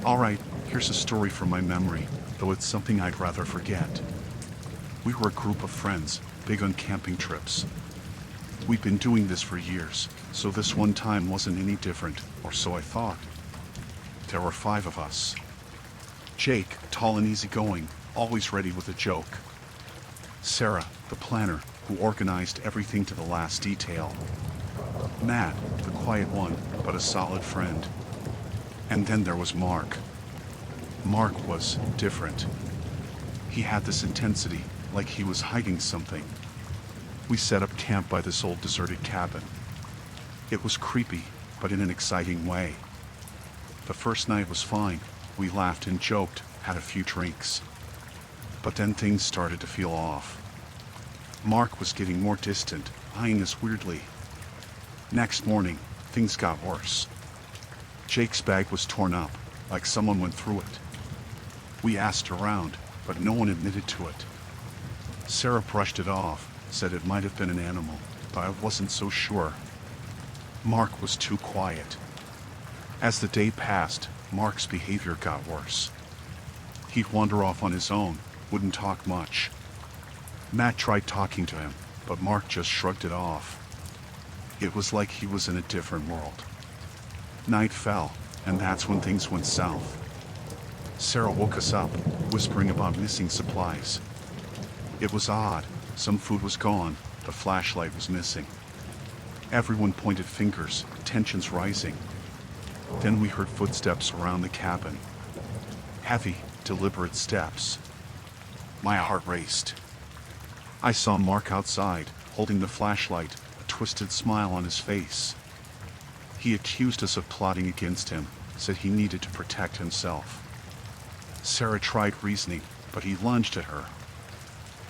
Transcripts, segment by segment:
Alright, here's a story from my memory, though it's something I'd rather forget. We were a group of friends, big on camping trips. We'd been doing this for years, so this one time wasn't any different, or so I thought. There were 5 of us. Jake, tall and easygoing, always ready with a joke. Sarah, the planner, who organized everything to the last detail. Matt, the quiet one, but a solid friend. And then there was Mark. Mark was different. He had this intensity, like he was hiding something. We set up camp by this old deserted cabin. It was creepy, but in an exciting way. The first night was fine. We laughed and joked, had a few drinks. But then things started to feel off. Mark was getting more distant, eyeing us weirdly. Next morning, things got worse. Jake's bag was torn up, like someone went through it. We asked around, but no one admitted to it. Sarah brushed it off, said it might have been an animal, but I wasn't so sure. Mark was too quiet. As the day passed, Mark's behavior got worse. He'd wander off on his own, wouldn't talk much. Matt tried talking to him, but Mark just shrugged it off. It was like he was in a different world. Night fell, and that's when things went south. Sarah woke us up, whispering about missing supplies. It was odd. Some food was gone, the flashlight was missing. Everyone pointed fingers, tensions rising. Then we heard footsteps around the cabin. Heavy, deliberate steps. My heart raced. I saw Mark outside, holding the flashlight, a twisted smile on his face. He accused us of plotting against him, said he needed to protect himself. Sarah tried reasoning, but he lunged at her.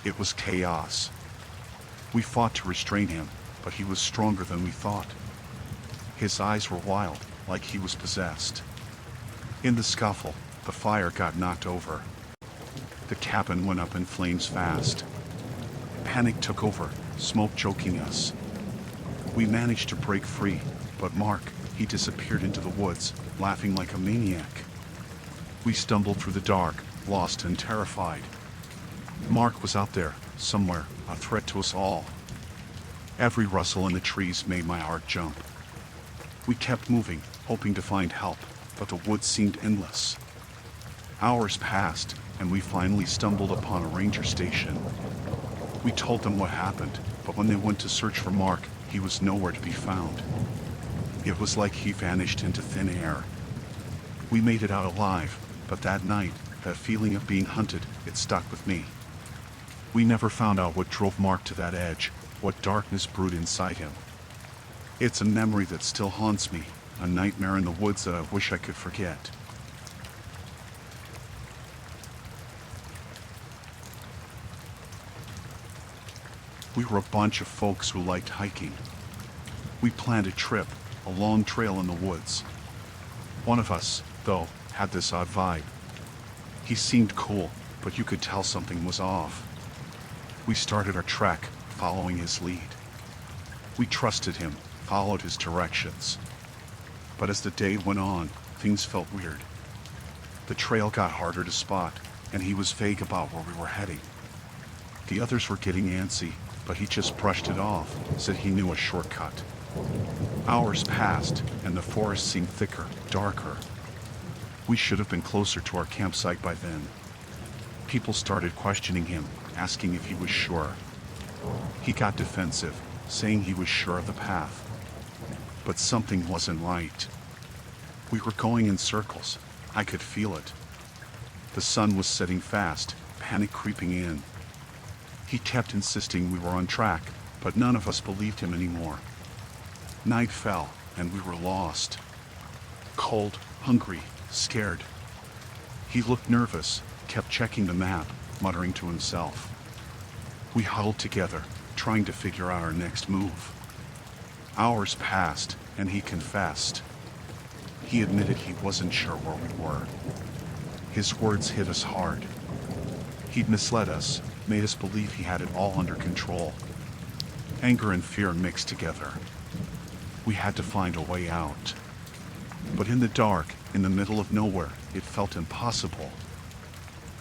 It was chaos. We fought to restrain him, but he was stronger than we thought. His eyes were wild, like he was possessed. In the scuffle, the fire got knocked over. The cabin went up in flames fast. Panic took over, smoke choking us. We managed to break free, but Mark, he disappeared into the woods, laughing like a maniac. We stumbled through the dark, lost and terrified. Mark was out there, somewhere, a threat to us all. Every rustle in the trees made my heart jump. We kept moving, hoping to find help, but the woods seemed endless. Hours passed, and we finally stumbled upon a ranger station. We told them what happened, but when they went to search for Mark, he was nowhere to be found. It was like he vanished into thin air. We made it out alive, but that night, that feeling of being hunted, it stuck with me. We never found out what drove Mark to that edge, what darkness brewed inside him. It's a memory that still haunts me, a nightmare in the woods that I wish I could forget. We were a bunch of folks who liked hiking. We planned a trip, a long trail in the woods. One of us, though, had this odd vibe. He seemed cool, but you could tell something was off. We started our trek, following his lead. We trusted him, followed his directions. But as the day went on, things felt weird. The trail got harder to spot, and he was vague about where we were heading. The others were getting antsy, but he just brushed it off, said he knew a shortcut. Hours passed, and the forest seemed thicker, darker. We should have been closer to our campsite by then. People started questioning him, asking if he was sure. He got defensive, saying he was sure of the path. But something wasn't right. We were going in circles. I could feel it. The sun was setting fast, panic creeping in. He kept insisting we were on track, but none of us believed him anymore. Night fell, and we were lost. Cold, hungry, scared. He looked nervous, kept checking the map, muttering to himself. We huddled together, trying to figure out our next move. Hours passed, and he confessed. He admitted he wasn't sure where we were. His words hit us hard. He'd misled us, made us believe he had it all under control. Anger and fear mixed together. We had to find a way out. But in the dark, in the middle of nowhere, it felt impossible.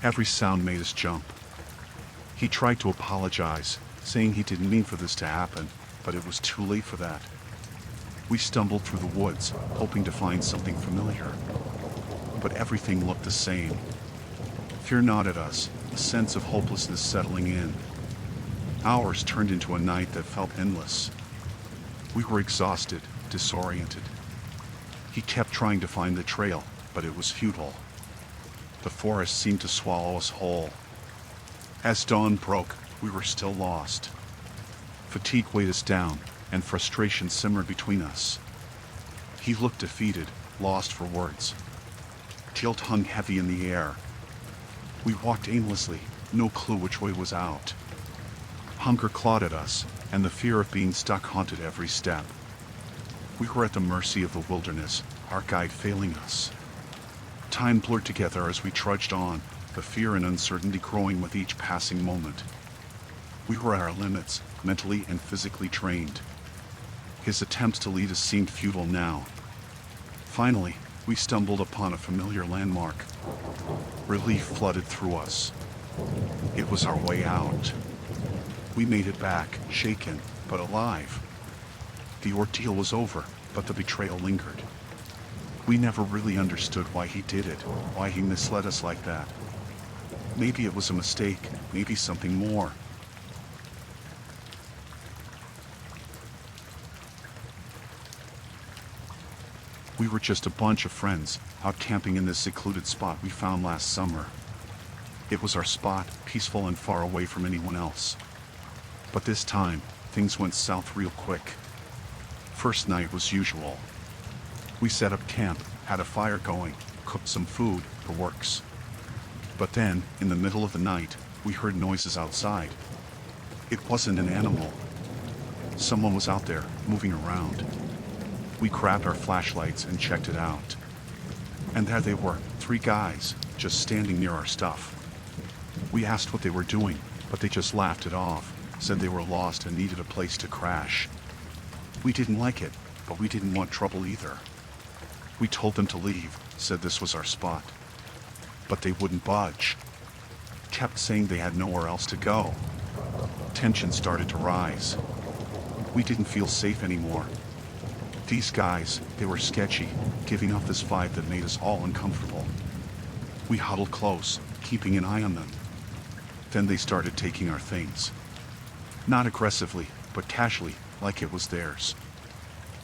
Every sound made us jump. He tried to apologize, saying he didn't mean for this to happen, but it was too late for that. We stumbled through the woods, hoping to find something familiar. But everything looked the same. Fear gnawed at us, a sense of hopelessness settling in. Hours turned into a night that felt endless. We were exhausted, disoriented. He kept trying to find the trail, but it was futile. The forest seemed to swallow us whole. As dawn broke, we were still lost. Fatigue weighed us down, and frustration simmered between us. He looked defeated, lost for words. Guilt hung heavy in the air. We walked aimlessly, no clue which way was out. Hunger clawed at us, and the fear of being stuck haunted every step. We were at the mercy of the wilderness, our guide failing us. Time blurred together as we trudged on, the fear and uncertainty growing with each passing moment. We were at our limits, mentally and physically trained. His attempts to lead us seemed futile now. Finally, we stumbled upon a familiar landmark. Relief flooded through us. It was our way out. We made it back, shaken, but alive. The ordeal was over, but the betrayal lingered. We never really understood why he did it, why he misled us like that. Maybe it was a mistake, maybe something more. We were just a bunch of friends, out camping in this secluded spot we found last summer. It was our spot, peaceful and far away from anyone else. But this time, things went south real quick. First night was usual. We set up camp, had a fire going, cooked some food, the works. But then, in the middle of the night, we heard noises outside. It wasn't an animal. Someone was out there, moving around. We grabbed our flashlights and checked it out. And there they were, 3 guys, just standing near our stuff. We asked what they were doing, but they just laughed it off, said they were lost and needed a place to crash. We didn't like it, but we didn't want trouble either. We told them to leave, said this was our spot. But they wouldn't budge. Kept saying they had nowhere else to go. Tension started to rise. We didn't feel safe anymore. These guys, they were sketchy, giving off this vibe that made us all uncomfortable. We huddled close, keeping an eye on them. Then they started taking our things. Not aggressively, but casually, like it was theirs.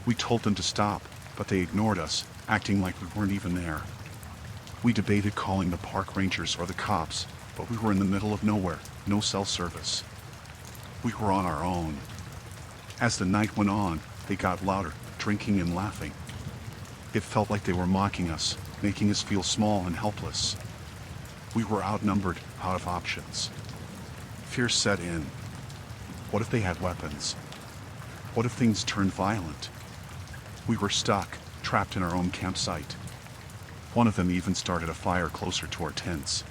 We told them to stop, but they ignored us, acting like we weren't even there. We debated calling the park rangers or the cops, but we were in the middle of nowhere, no cell service. We were on our own. As the night went on, they got louder, drinking and laughing. It felt like they were mocking us, making us feel small and helpless. We were outnumbered, out of options. Fear set in. What if they had weapons? What if things turned violent? We were stuck, trapped in our own campsite. One of them even started a fire closer to our tents.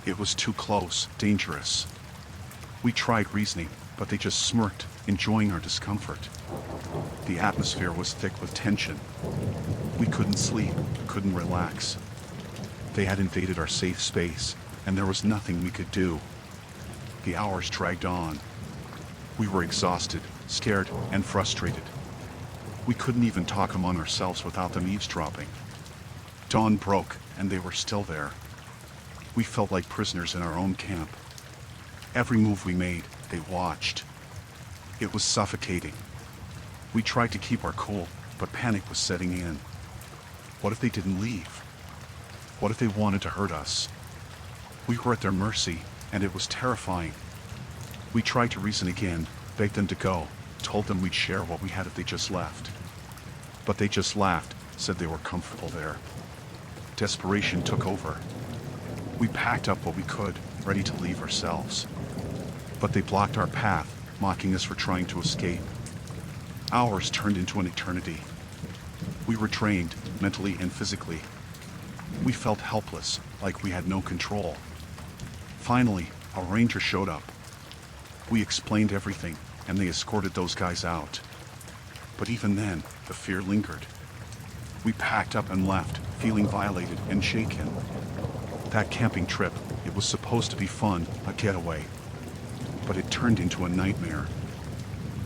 It was too close, dangerous. We tried reasoning, but they just smirked, enjoying our discomfort. The atmosphere was thick with tension. We couldn't sleep, couldn't relax. They had invaded our safe space, and there was nothing we could do. The hours dragged on. We were exhausted, scared, and frustrated. We couldn't even talk among ourselves without them eavesdropping. Dawn broke, and they were still there. We felt like prisoners in our own camp. Every move we made, they watched. It was suffocating. We tried to keep our cool, but panic was setting in. What if they didn't leave? What if they wanted to hurt us? We were at their mercy, and it was terrifying. We tried to reason again, begged them to go, told them we'd share what we had if they just left. But they just laughed, said they were comfortable there. Desperation took over. We packed up what we could, ready to leave ourselves. But they blocked our path, mocking us for trying to escape. Hours turned into an eternity. We were drained, mentally and physically. We felt helpless, like we had no control. Finally, a ranger showed up. We explained everything, and they escorted those guys out. But even then, the fear lingered. We packed up and left, feeling violated and shaken. That camping trip, it was supposed to be fun, a getaway. But it turned into a nightmare.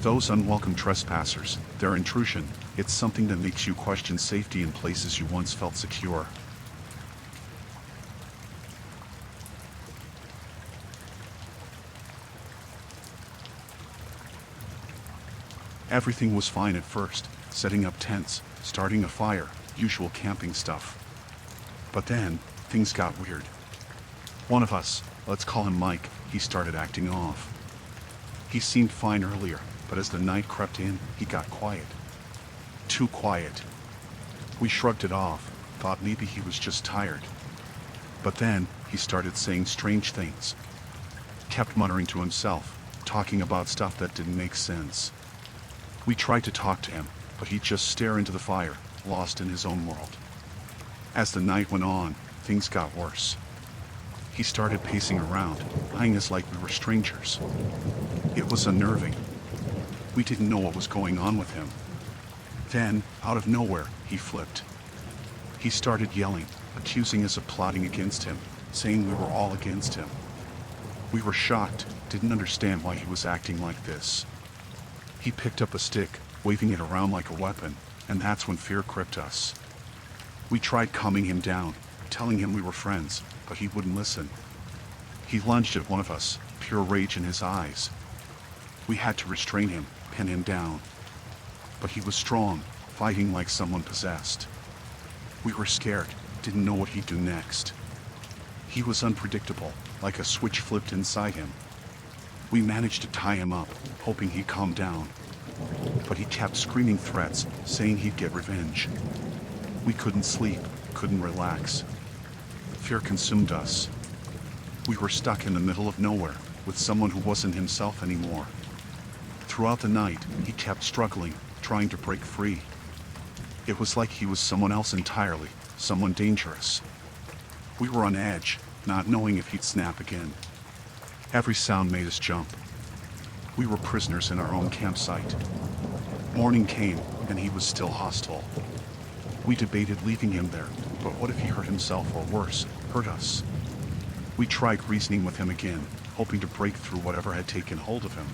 Those unwelcome trespassers, their intrusion, it's something that makes you question safety in places you once felt secure. Everything was fine at first, setting up tents, starting a fire, usual camping stuff. But then, things got weird. One of us, let's call him Mike, he started acting off. He seemed fine earlier, but as the night crept in, he got quiet. Too quiet. We shrugged it off, thought maybe he was just tired. But then, he started saying strange things. Kept muttering to himself, talking about stuff that didn't make sense. We tried to talk to him, but he'd just stare into the fire, lost in his own world. As the night went on, things got worse. He started pacing around, eyeing us like we were strangers. It was unnerving. We didn't know what was going on with him. Then, out of nowhere, he flipped. He started yelling, accusing us of plotting against him, saying we were all against him. We were shocked, didn't understand why he was acting like this. He picked up a stick, waving it around like a weapon, and that's when fear gripped us. We tried calming him down, telling him we were friends, but he wouldn't listen. He lunged at one of us, pure rage in his eyes. We had to restrain him, pin him down. But he was strong, fighting like someone possessed. We were scared, didn't know what he'd do next. He was unpredictable, like a switch flipped inside him. We managed to tie him up, hoping he'd calm down. But he kept screaming threats, saying he'd get revenge. We couldn't sleep, couldn't relax. Fear consumed us. We were stuck in the middle of nowhere, with someone who wasn't himself anymore. Throughout the night, he kept struggling, trying to break free. It was like he was someone else entirely, someone dangerous. We were on edge, not knowing if he'd snap again. Every sound made us jump. We were prisoners in our own campsite. Morning came, and he was still hostile. We debated leaving him there, but what if he hurt himself or worse, hurt us? We tried reasoning with him again, hoping to break through whatever had taken hold of him.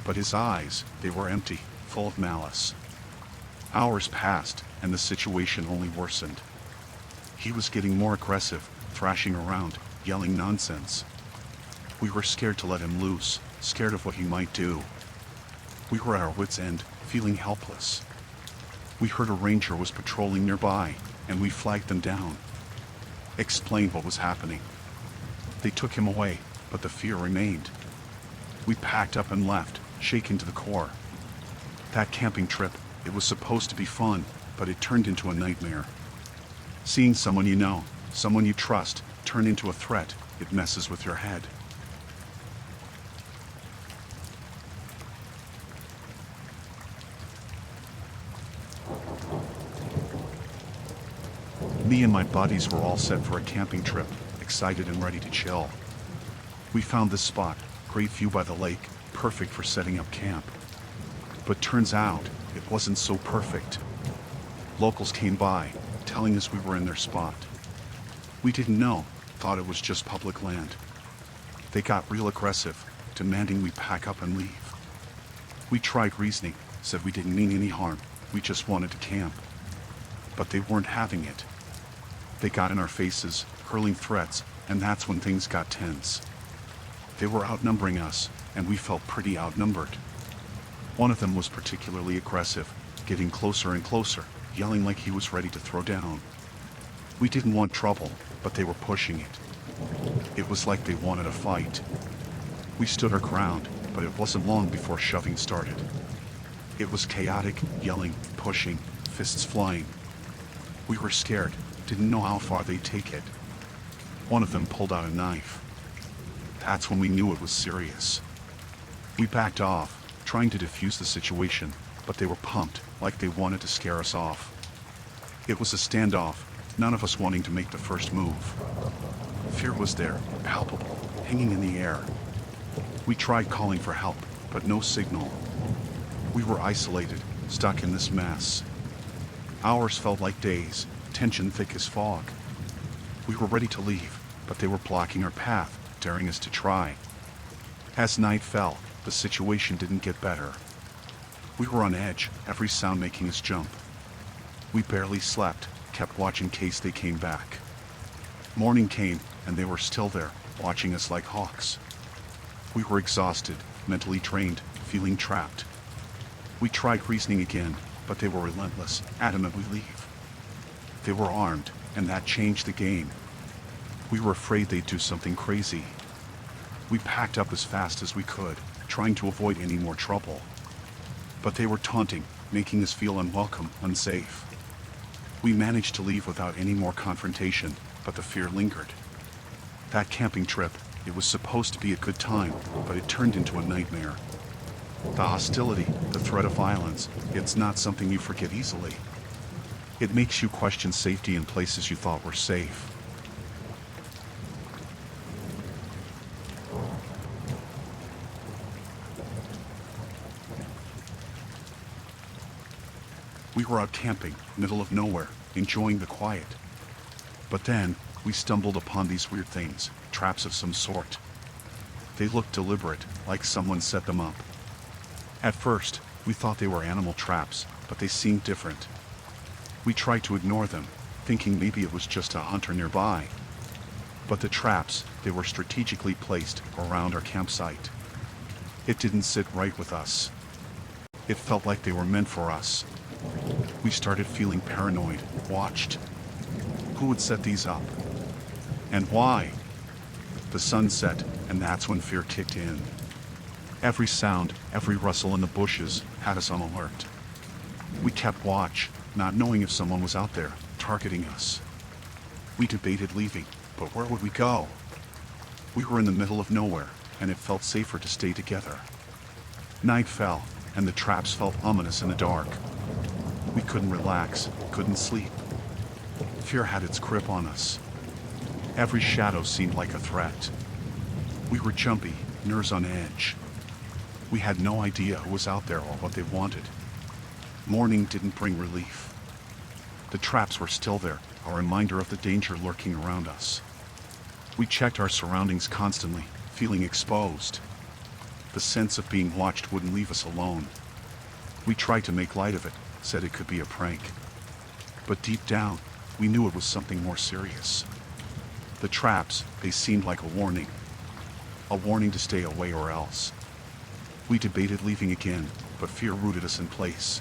But his eyes, they were empty, full of malice. Hours passed, and the situation only worsened. He was getting more aggressive, thrashing around, yelling nonsense. We were scared to let him loose, scared of what he might do. We were at our wits' end, feeling helpless. We heard a ranger was patrolling nearby, and we flagged them down. Explained what was happening. They took him away, but the fear remained. We packed up and left, shaken to the core. That camping trip, it was supposed to be fun, but it turned into a nightmare. Seeing someone you know, someone you trust, turn into a threat, it messes with your head. Me and my buddies were all set for a camping trip, excited and ready to chill. We found this spot, great view by the lake, perfect for setting up camp. But turns out, it wasn't so perfect. Locals came by, telling us we were in their spot. We didn't know, thought it was just public land. They got real aggressive, demanding we pack up and leave. We tried reasoning, said we didn't mean any harm, we just wanted to camp. But they weren't having it. They got in our faces, hurling threats, and that's when things got tense. They were outnumbering us, and we felt pretty outnumbered. One of them was particularly aggressive, getting closer and closer, yelling like he was ready to throw down. We didn't want trouble, but they were pushing it. It was like they wanted a fight. We stood our ground, but it wasn't long before shoving started. It was chaotic, yelling, pushing, fists flying. We were scared, didn't know how far they'd take it. One of them pulled out a knife. That's when we knew it was serious. We backed off, trying to defuse the situation, but they were pumped, like they wanted to scare us off. It was a standoff, none of us wanting to make the first move. Fear was there, palpable, hanging in the air. We tried calling for help, but no signal. We were isolated, stuck in this mess. Hours felt like days, tension thick as fog. We were ready to leave, but they were blocking our path, daring us to try. As night fell, the situation didn't get better. We were on edge, every sound making us jump. We barely slept, kept watching in case they came back. Morning came, and they were still there, watching us like hawks. We were exhausted, mentally drained, feeling trapped. We tried reasoning again, but they were relentless, adamant we leave. They were armed, and that changed the game. We were afraid they'd do something crazy. We packed up as fast as we could, trying to avoid any more trouble. But they were taunting, making us feel unwelcome, unsafe. We managed to leave without any more confrontation, but the fear lingered. That camping trip, it was supposed to be a good time, but it turned into a nightmare. The hostility, the threat of violence, it's not something you forget easily. It makes you question safety in places you thought were safe. We were out camping, middle of nowhere, enjoying the quiet. But then, we stumbled upon these weird things, traps of some sort. They looked deliberate, like someone set them up. At first, we thought they were animal traps, but they seemed different. We tried to ignore them, thinking maybe it was just a hunter nearby. But the traps, they were strategically placed around our campsite. It didn't sit right with us. It felt like they were meant for us. We started feeling paranoid, watched. Who would set these up? And why? The sun set, and that's when fear kicked in. Every sound, every rustle in the bushes had us on alert. We kept watch, not knowing if someone was out there, targeting us. We debated leaving, but where would we go? We were in the middle of nowhere, and it felt safer to stay together. Night fell, and the traps felt ominous in the dark. We couldn't relax, couldn't sleep. Fear had its grip on us. Every shadow seemed like a threat. We were jumpy, nerves on edge. We had no idea who was out there or what they wanted. Morning didn't bring relief. The traps were still there, a reminder of the danger lurking around us. We checked our surroundings constantly, feeling exposed. The sense of being watched wouldn't leave us alone. We tried to make light of it, said it could be a prank. But deep down, we knew it was something more serious. The traps, they seemed like a warning. A warning to stay away or else. We debated leaving again, but fear rooted us in place.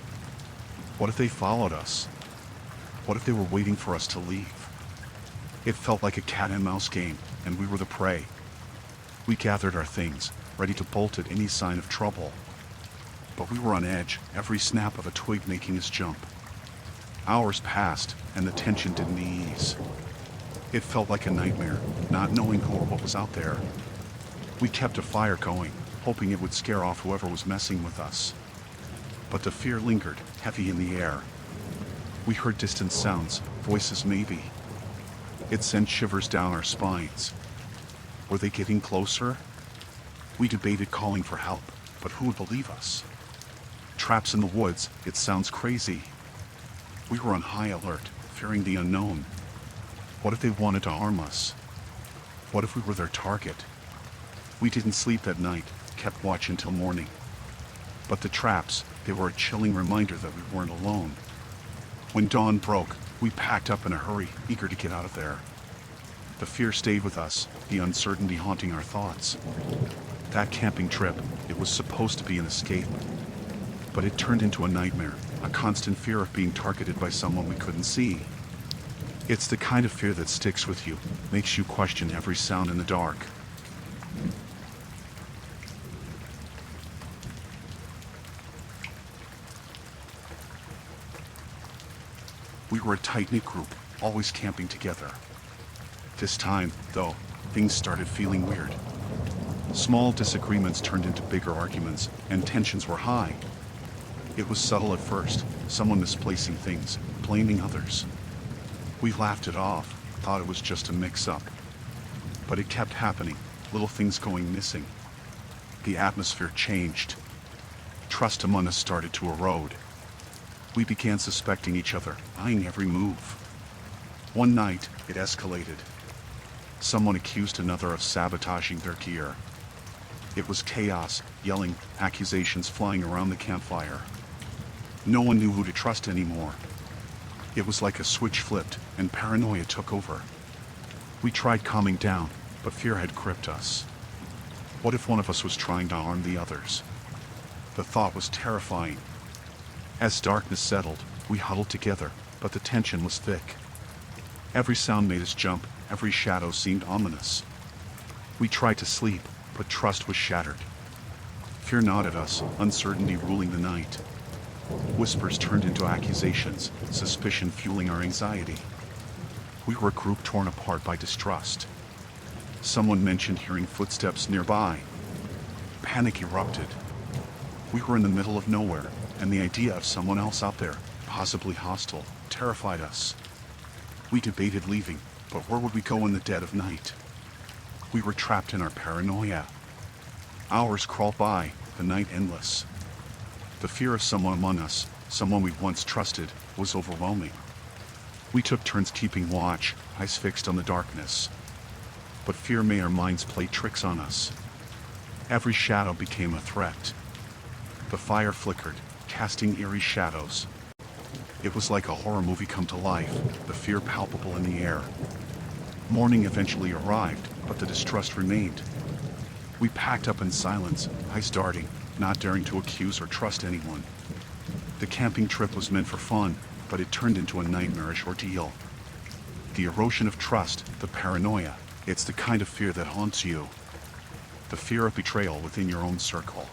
What if they followed us? What if they were waiting for us to leave? It felt like a cat and mouse game, and we were the prey. We gathered our things, ready to bolt at any sign of trouble. But we were on edge, every snap of a twig making us jump. Hours passed, and the tension didn't ease. It felt like a nightmare, not knowing who or what was out there. We kept a fire going, hoping it would scare off whoever was messing with us. But the fear lingered, heavy in the air. We heard distant sounds, voices maybe. It sent shivers down our spines. Were they getting closer? We debated calling for help, but who would believe us? Traps in the woods, it sounds crazy. We were on high alert, fearing the unknown. What if they wanted to harm us? What if we were their target? We didn't sleep that night, kept watch until morning. But the traps, they were a chilling reminder that we weren't alone. When dawn broke, we packed up in a hurry, eager to get out of there. The fear stayed with us, the uncertainty haunting our thoughts. That camping trip, it was supposed to be an escape. But it turned into a nightmare, a constant fear of being targeted by someone we couldn't see. It's the kind of fear that sticks with you, makes you question every sound in the dark. We were a tight-knit group, always camping together. This time, though, things started feeling weird. Small disagreements turned into bigger arguments, and tensions were high. It was subtle at first, someone misplacing things, blaming others. We laughed it off, thought it was just a mix-up. But it kept happening, little things going missing. The atmosphere changed. Trust among us started to erode. We began suspecting each other, eyeing every move. One night, it escalated. Someone accused another of sabotaging their gear. It was chaos, yelling, accusations flying around the campfire. No one knew who to trust anymore. It was like a switch flipped, and paranoia took over. We tried calming down, but fear had gripped us. What if one of us was trying to harm the others? The thought was terrifying. As darkness settled, we huddled together, but the tension was thick. Every sound made us jump, every shadow seemed ominous. We tried to sleep, but trust was shattered. Fear gnawed at us, uncertainty ruling the night. Whispers turned into accusations, suspicion fueling our anxiety. We were a group torn apart by distrust. Someone mentioned hearing footsteps nearby. Panic erupted. We were in the middle of nowhere, and the idea of someone else out there, possibly hostile, terrified us. We debated leaving, but where would we go in the dead of night? We were trapped in our paranoia. Hours crawled by, the night endless. The fear of someone among us, someone we once trusted, was overwhelming. We took turns keeping watch, eyes fixed on the darkness. But fear made our minds play tricks on us. Every shadow became a threat. The fire flickered, casting eerie shadows. It was like a horror movie come to life, the fear palpable in the air. Morning eventually arrived, but the distrust remained. We packed up in silence, eyes darting, not daring to accuse or trust anyone. The camping trip was meant for fun, but it turned into a nightmarish ordeal. The erosion of trust, the paranoia, it's the kind of fear that haunts you. The fear of betrayal within your own circle.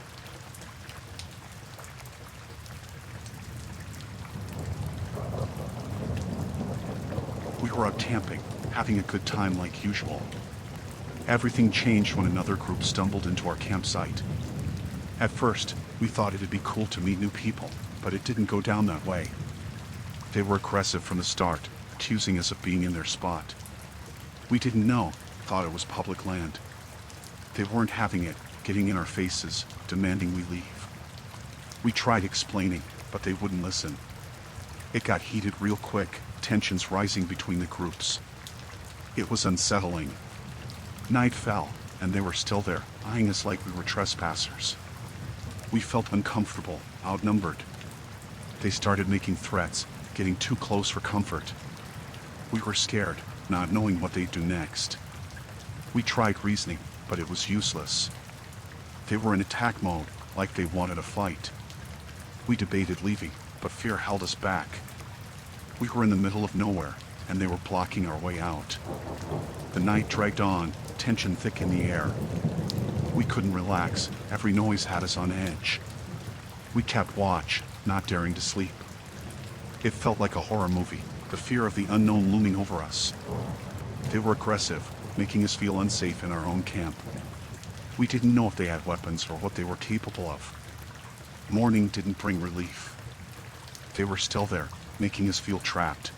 We were out camping, having a good time like usual. Everything changed when another group stumbled into our campsite. At first, we thought it'd be cool to meet new people, but it didn't go down that way. They were aggressive from the start, accusing us of being in their spot. We didn't know, thought it was public land. They weren't having it, getting in our faces, demanding we leave. We tried explaining, but they wouldn't listen. It got heated real quick, tensions rising between the groups. It was unsettling. Night fell, and they were still there, eyeing us like we were trespassers. We felt uncomfortable, outnumbered. They started making threats, getting too close for comfort. We were scared, not knowing what they'd do next. We tried reasoning, but it was useless. They were in attack mode, like they wanted a fight. We debated leaving, but fear held us back. We were in the middle of nowhere, and they were blocking our way out. The night dragged on, tension thick in the air. We couldn't relax, every noise had us on edge. We kept watch, not daring to sleep. It felt like a horror movie, the fear of the unknown looming over us. They were aggressive, making us feel unsafe in our own camp. We didn't know if they had weapons or what they were capable of. Morning didn't bring relief. They were still there, making us feel trapped.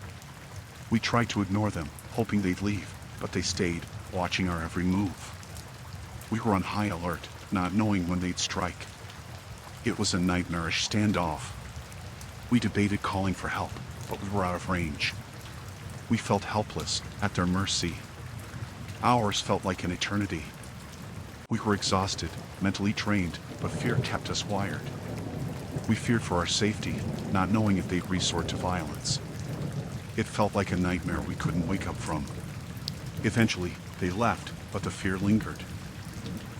We tried to ignore them, hoping they'd leave, but they stayed, watching our every move. We were on high alert, not knowing when they'd strike. It was a nightmarish standoff. We debated calling for help, but we were out of range. We felt helpless, at their mercy. Hours felt like an eternity. We were exhausted, mentally drained, but fear kept us wired. We feared for our safety, not knowing if they'd resort to violence. It felt like a nightmare we couldn't wake up from. Eventually, they left, but the fear lingered.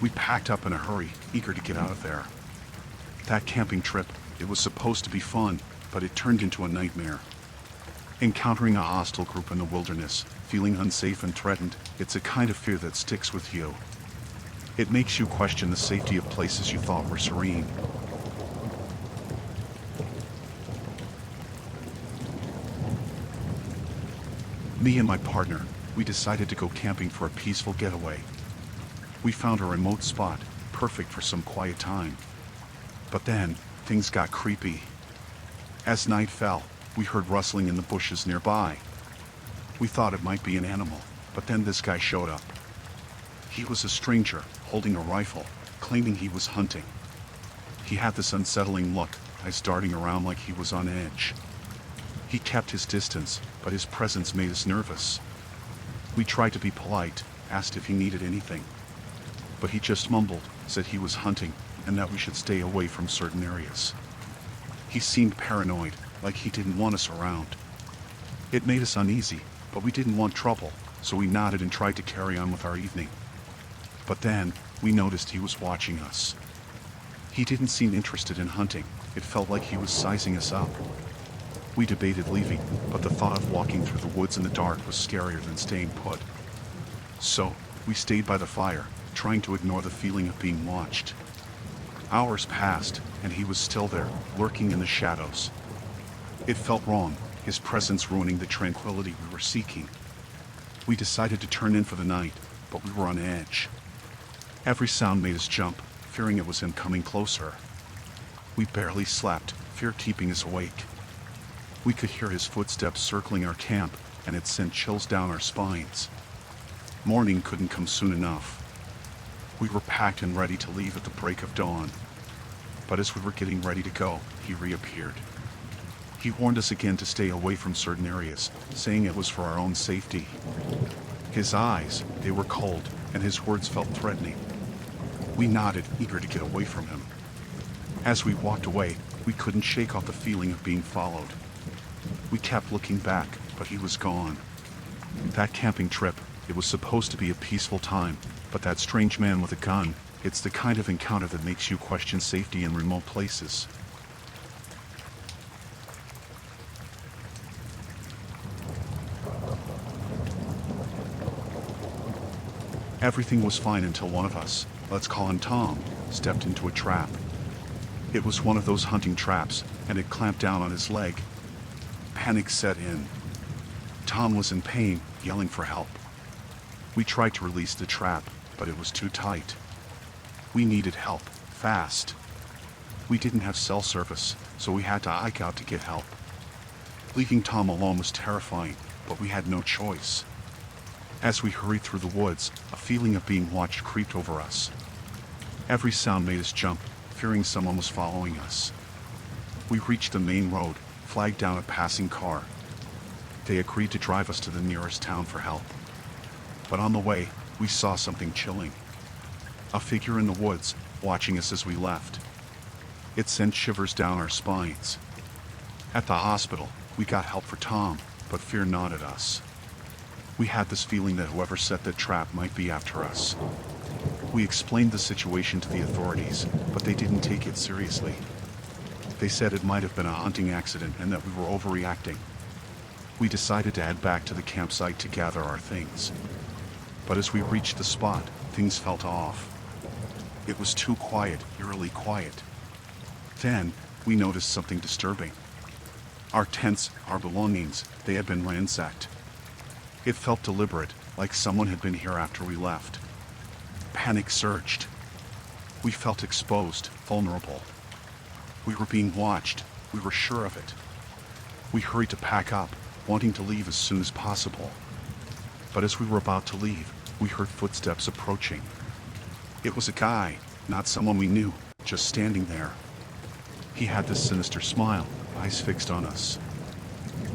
We packed up in a hurry, eager to get out of there. That camping trip, it was supposed to be fun, but it turned into a nightmare. Encountering a hostile group in the wilderness, feeling unsafe and threatened, it's a kind of fear that sticks with you. It makes you question the safety of places you thought were serene. Me and my partner, we decided to go camping for a peaceful getaway. We found a remote spot, perfect for some quiet time. But then, things got creepy. As night fell, we heard rustling in the bushes nearby. We thought it might be an animal, but then this guy showed up. He was a stranger, holding a rifle, claiming he was hunting. He had this unsettling look, eyes darting around like he was on edge. He kept his distance, but his presence made us nervous. We tried to be polite, asked if he needed anything. But he just mumbled, said he was hunting, and that we should stay away from certain areas. He seemed paranoid, like he didn't want us around. It made us uneasy, but we didn't want trouble, so we nodded and tried to carry on with our evening. But then, we noticed he was watching us. He didn't seem interested in hunting. It felt like he was sizing us up. We debated leaving, but the thought of walking through the woods in the dark was scarier than staying put. So, we stayed by the fire, trying to ignore the feeling of being watched. Hours passed, and he was still there, lurking in the shadows. It felt wrong, his presence ruining the tranquility we were seeking. We decided to turn in for the night, but we were on edge. Every sound made us jump, fearing it was him coming closer. We barely slept, fear keeping us awake. We could hear his footsteps circling our camp, and it sent chills down our spines. Morning couldn't come soon enough. We were packed and ready to leave at the break of dawn. But as we were getting ready to go, he reappeared. He warned us again to stay away from certain areas, saying it was for our own safety. His eyes, they were cold, and his words felt threatening. We nodded, eager to get away from him. As we walked away, we couldn't shake off the feeling of being followed. We kept looking back, but he was gone. That camping trip, it was supposed to be a peaceful time, but that strange man with a gun, it's the kind of encounter that makes you question safety in remote places. Everything was fine until one of us, let's call him Tom, stepped into a trap. It was one of those hunting traps, and it clamped down on his leg. Panic set in. Tom was in pain, yelling for help. We tried to release the trap, but it was too tight. We needed help, fast. We didn't have cell service, so we had to hike out to get help. Leaving Tom alone was terrifying, but we had no choice. As we hurried through the woods, a feeling of being watched creeped over us. Every sound made us jump, fearing someone was following us. We reached the main road, flagged down a passing car. They agreed to drive us to the nearest town for help. But on the way, we saw something chilling. A figure in the woods, watching us as we left. It sent shivers down our spines. At the hospital, we got help for Tom, but fear gnawed at us. We had this feeling that whoever set the trap might be after us. We explained the situation to the authorities, but they didn't take it seriously. They said it might have been a hunting accident and that we were overreacting. We decided to head back to the campsite to gather our things. But as we reached the spot, things felt off. It was too quiet, eerily quiet. Then, we noticed something disturbing. Our tents, our belongings, they had been ransacked. It felt deliberate, like someone had been here after we left. Panic surged. We felt exposed, vulnerable. We were being watched. We were sure of it. We hurried to pack up, wanting to leave as soon as possible. But as we were about to leave, we heard footsteps approaching. It was a guy, not someone we knew, just standing there. He had this sinister smile, eyes fixed on us.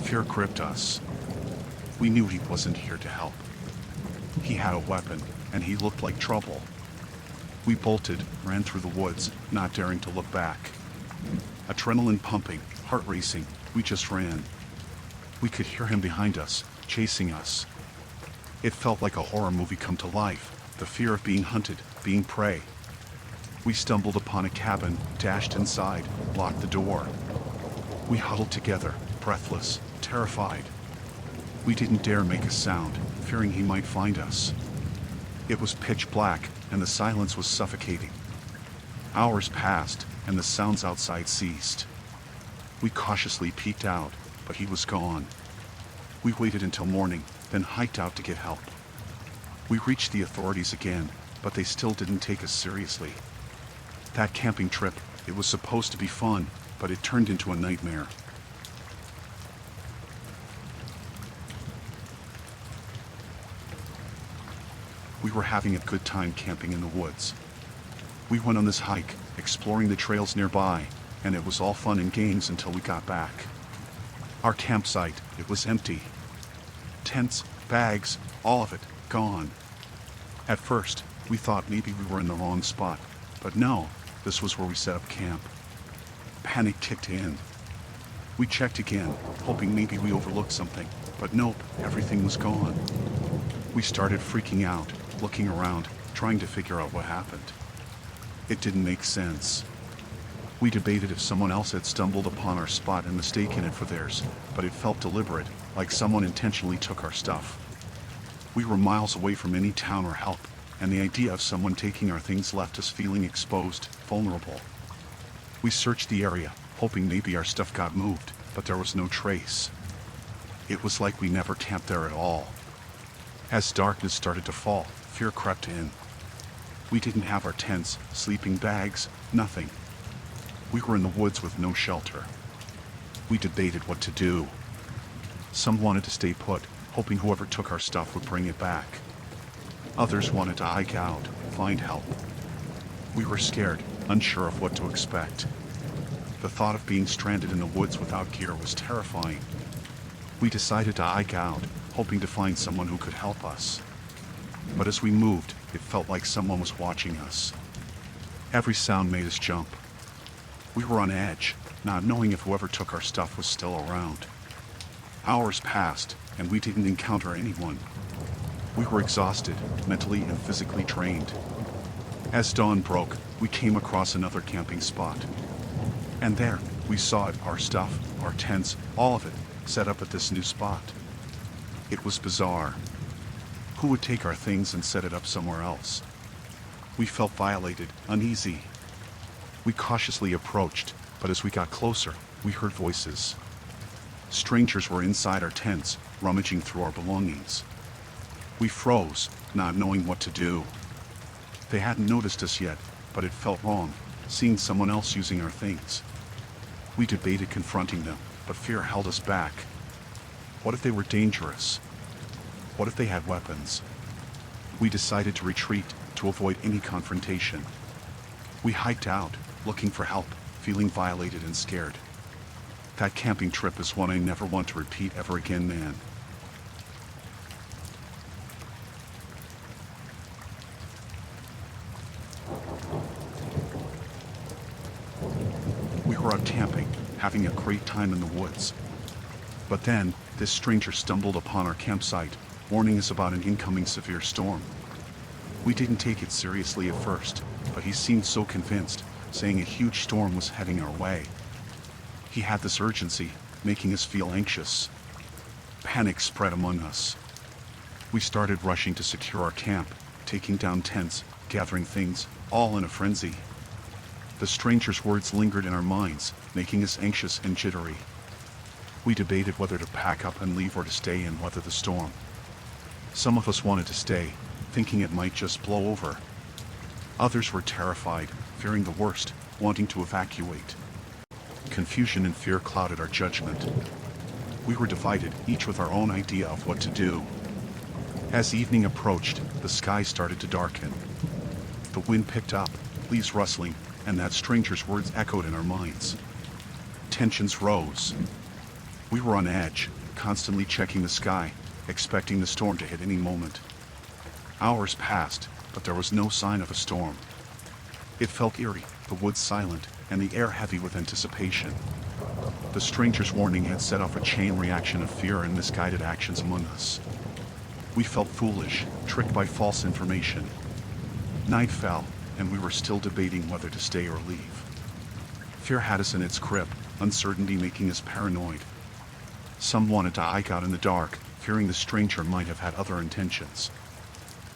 Fear gripped us. We knew he wasn't here to help. He had a weapon, and he looked like trouble. We bolted, ran through the woods, not daring to look back. Adrenaline pumping, heart racing, we just ran. We could hear him behind us, chasing us. It felt like a horror movie come to life, the fear of being hunted, being prey. We stumbled upon a cabin, dashed inside, locked the door. We huddled together, breathless, terrified. We didn't dare make a sound, fearing he might find us. It was pitch black, and the silence was suffocating. Hours passed, and the sounds outside ceased. We cautiously peeked out, but he was gone. We waited until morning, then hiked out to get help. We reached the authorities again, but they still didn't take us seriously. That camping trip, it was supposed to be fun, but it turned into a nightmare. We were having a good time camping in the woods. We went on this hike, exploring the trails nearby, and it was all fun and games until we got back. Our campsite, it was empty. Tents, bags, all of it, gone. At first, we thought maybe we were in the wrong spot, but no, this was where we set up camp. Panic kicked in. We checked again, hoping maybe we overlooked something, but nope, everything was gone. We started freaking out, looking around, trying to figure out what happened. It didn't make sense. We debated if someone else had stumbled upon our spot and mistaken it for theirs, but it felt deliberate, like someone intentionally took our stuff. We were miles away from any town or help, and the idea of someone taking our things left us feeling exposed, vulnerable. We searched the area, hoping maybe our stuff got moved, but there was no trace. It was like we never camped there at all. As darkness started to fall, fear crept in. We didn't have our tents, sleeping bags, nothing. We were in the woods with no shelter. We debated what to do. Some wanted to stay put, hoping whoever took our stuff would bring it back. Others wanted to hike out, find help. We were scared, unsure of what to expect. The thought of being stranded in the woods without gear was terrifying. We decided to hike out, hoping to find someone who could help us. But as we moved, it felt like someone was watching us. Every sound made us jump. We were on edge, not knowing if whoever took our stuff was still around. Hours passed, and we didn't encounter anyone. We were exhausted, mentally and physically drained. As dawn broke, we came across another camping spot. And there, we saw it, our stuff, our tents, all of it, set up at this new spot. It was bizarre. Who would take our things and set it up somewhere else? We felt violated, uneasy. We cautiously approached, but as we got closer, we heard voices. Strangers were inside our tents, rummaging through our belongings. We froze, not knowing what to do. They hadn't noticed us yet, but it felt wrong, seeing someone else using our things. We debated confronting them, but fear held us back. What if they were dangerous? What if they had weapons? We decided to retreat to avoid any confrontation. We hiked out, looking for help, feeling violated and scared. That camping trip is one I never want to repeat ever again, man. We were out camping, having a great time in the woods. But then, this stranger stumbled upon our campsite, warning us about an incoming severe storm. We didn't take it seriously at first, but he seemed so convinced, saying a huge storm was heading our way. He had this urgency, making us feel anxious. Panic spread among us. We started rushing to secure our camp, taking down tents, gathering things, all in a frenzy. The stranger's words lingered in our minds, making us anxious and jittery. We debated whether to pack up and leave or to stay and weather the storm. Some of us wanted to stay, thinking it might just blow over. Others were terrified, fearing the worst, wanting to evacuate. Confusion and fear clouded our judgment. We were divided, each with our own idea of what to do. As evening approached, the sky started to darken. The wind picked up, leaves rustling, and that stranger's words echoed in our minds. Tensions rose. We were on edge, constantly checking the sky, expecting the storm to hit any moment. Hours passed, but there was no sign of a storm. It felt eerie, the woods silent, and the air heavy with anticipation. The stranger's warning had set off a chain reaction of fear and misguided actions among us. We felt foolish, tricked by false information. Night fell, and we were still debating whether to stay or leave. Fear had us in its grip, uncertainty making us paranoid. Some wanted to hike out in the dark, fearing the stranger might have had other intentions.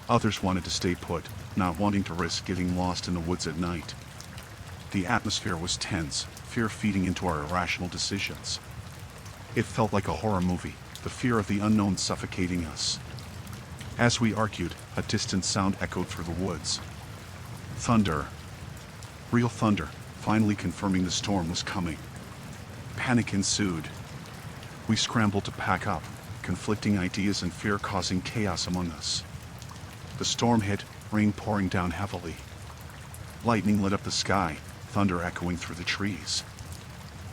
Others wanted to stay put, not wanting to risk getting lost in the woods at night. The atmosphere was tense, fear feeding into our irrational decisions. It felt like a horror movie, the fear of the unknown suffocating us. As we argued, a distant sound echoed through the woods. Thunder. Real thunder, finally confirming the storm was coming. Panic ensued. We scrambled to pack up, conflicting ideas and fear causing chaos among us. The storm hit, rain pouring down heavily. Lightning lit up the sky, thunder echoing through the trees.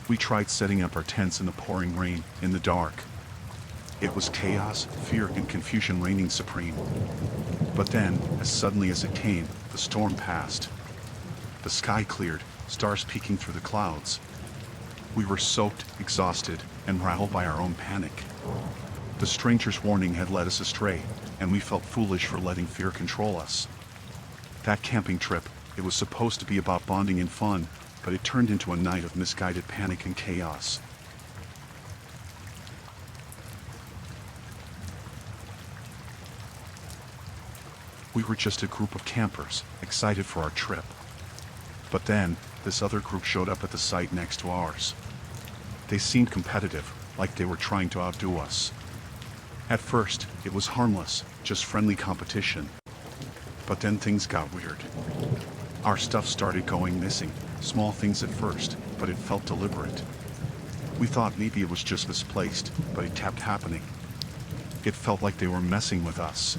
We tried setting up our tents in the pouring rain, in the dark. It was chaos, fear, and confusion reigning supreme. But then, as suddenly as it came, the storm passed. The sky cleared, stars peeking through the clouds. We were soaked, exhausted, and rattled by our own panic. The stranger's warning had led us astray, and we felt foolish for letting fear control us. That camping trip, it was supposed to be about bonding and fun, but it turned into a night of misguided panic and chaos. We were just a group of campers, excited for our trip. But then, this other group showed up at the site next to ours. They seemed competitive, like they were trying to outdo us. At first, it was harmless, just friendly competition. But then things got weird. Our stuff started going missing, small things at first, but it felt deliberate. We thought maybe it was just misplaced, but it kept happening. It felt like they were messing with us.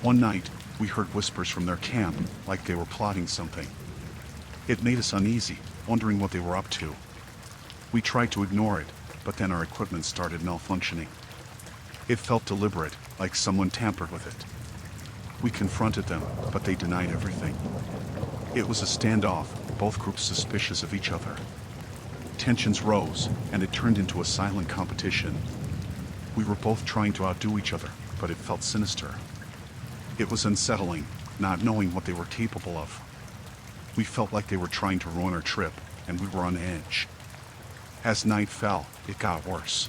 One night, we heard whispers from their camp, like they were plotting something. It made us uneasy, wondering what they were up to. We tried to ignore it, but then our equipment started malfunctioning. It felt deliberate, like someone tampered with it. We confronted them, but they denied everything. It was a standoff, both groups suspicious of each other. Tensions rose, and it turned into a silent competition. We were both trying to outdo each other, but it felt sinister. It was unsettling, not knowing what they were capable of. We felt like they were trying to ruin our trip, and we were on edge. As night fell, it got worse.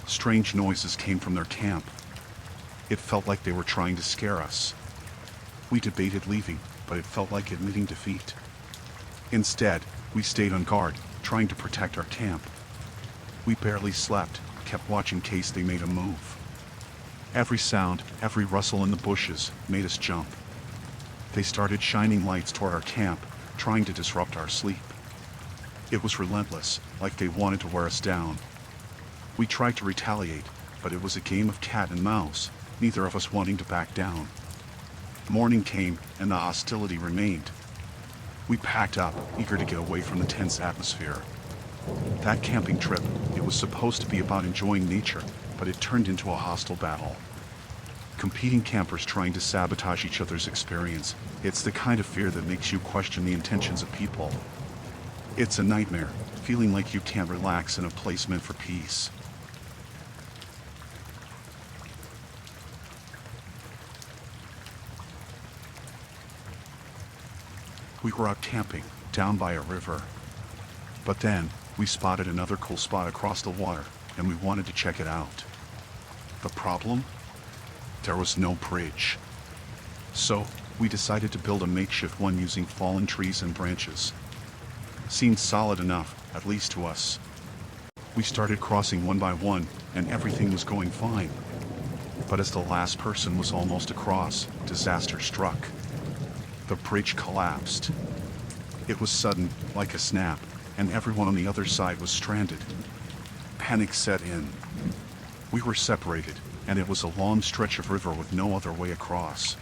Strange noises came from their camp. It felt like they were trying to scare us. We debated leaving, but it felt like admitting defeat. Instead, we stayed on guard, trying to protect our camp. We barely slept, kept watching in case they made a move. Every sound, every rustle in the bushes, made us jump. They started shining lights toward our camp, trying to disrupt our sleep. It was relentless, like they wanted to wear us down. We tried to retaliate, but it was a game of cat and mouse, neither of us wanting to back down. Morning came, and the hostility remained. We packed up, eager to get away from the tense atmosphere. That camping trip, it was supposed to be about enjoying nature, but it turned into a hostile battle. Competing campers trying to sabotage each other's experience, it's the kind of fear that makes you question the intentions of people. It's a nightmare, feeling like you can't relax in a place meant for peace. We were out camping, down by a river. But then, we spotted another cool spot across the water, and we wanted to check it out. The problem? There was no bridge. So, we decided to build a makeshift one using fallen trees and branches. Seemed solid enough, at least to us. We started crossing one by one, and everything was going fine. But as the last person was almost across, disaster struck. The bridge collapsed. It was sudden, like a snap, and everyone on the other side was stranded. Panic set in. We were separated, and it was a long stretch of river with no other way across.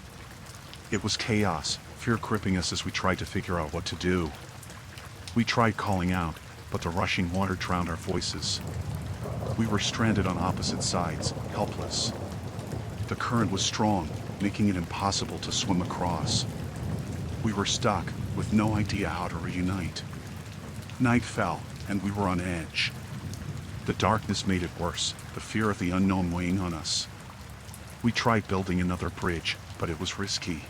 It was chaos, fear gripping us as we tried to figure out what to do. We tried calling out, but the rushing water drowned our voices. We were stranded on opposite sides, helpless. The current was strong, making it impossible to swim across. We were stuck, with no idea how to reunite. Night fell, and we were on edge. The darkness made it worse, the fear of the unknown weighing on us. We tried building another bridge, but it was risky.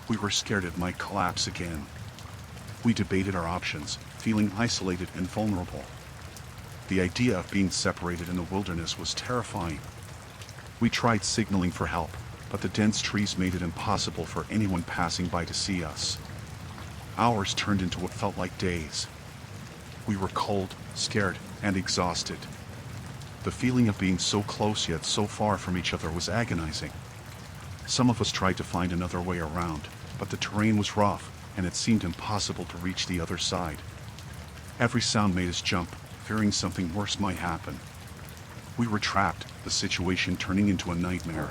We were scared it might collapse again. We debated our options, feeling isolated and vulnerable. The idea of being separated in the wilderness was terrifying. We tried signaling for help, but the dense trees made it impossible for anyone passing by to see us. Hours turned into what felt like days. We were cold, scared, and exhausted. The feeling of being so close yet so far from each other was agonizing. Some of us tried to find another way around, but the terrain was rough, and it seemed impossible to reach the other side. Every sound made us jump, fearing something worse might happen. We were trapped, the situation turning into a nightmare.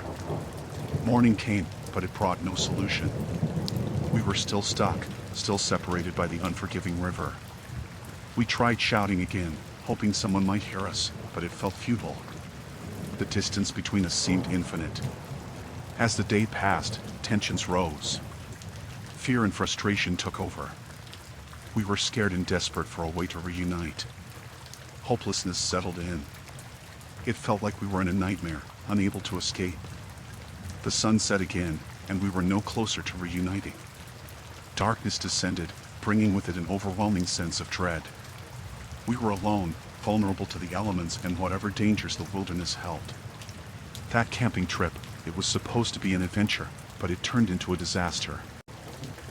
Morning came, but it brought no solution. We were still stuck, still separated by the unforgiving river. We tried shouting again, hoping someone might hear us, but it felt futile. The distance between us seemed infinite. As the day passed, tensions rose. Fear and frustration took over. We were scared and desperate for a way to reunite. Hopelessness settled in. It felt like we were in a nightmare, unable to escape. The sun set again, and we were no closer to reuniting. Darkness descended, bringing with it an overwhelming sense of dread. We were alone, vulnerable to the elements and whatever dangers the wilderness held. That camping trip, it was supposed to be an adventure, but it turned into a disaster.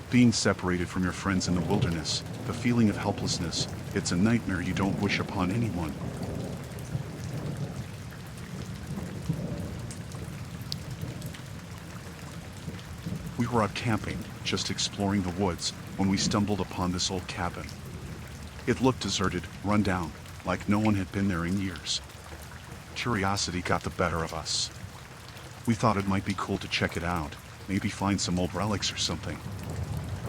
Being separated from your friends in the wilderness, the feeling of helplessness, it's a nightmare you don't wish upon anyone. We were out camping, just exploring the woods, when we stumbled upon this old cabin. It looked deserted, run down, like no one had been there in years. Curiosity got the better of us. We thought it might be cool to check it out, maybe find some old relics or something.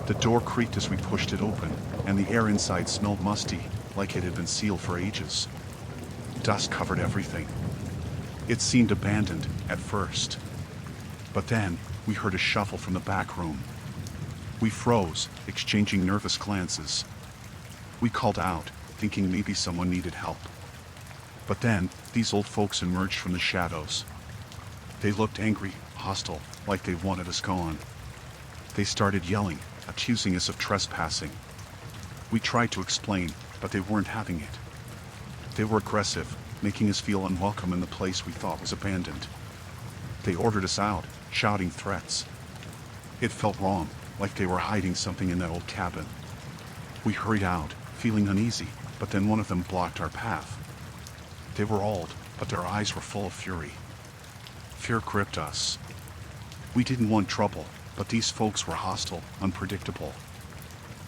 The door creaked as we pushed it open, and the air inside smelled musty, like it had been sealed for ages. Dust covered everything. It seemed abandoned at first. But then, we heard a shuffle from the back room. We froze, exchanging nervous glances. We called out, thinking maybe someone needed help. But then, these old folks emerged from the shadows. They looked angry, hostile, like they wanted us gone. They started yelling, accusing us of trespassing. We tried to explain, but they weren't having it. They were aggressive, making us feel unwelcome in the place we thought was abandoned. They ordered us out, shouting threats. It felt wrong, like they were hiding something in that old cabin. We hurried out, feeling uneasy, but then one of them blocked our path. They were old, but their eyes were full of fury. Fear gripped us. We didn't want trouble, but these folks were hostile, unpredictable.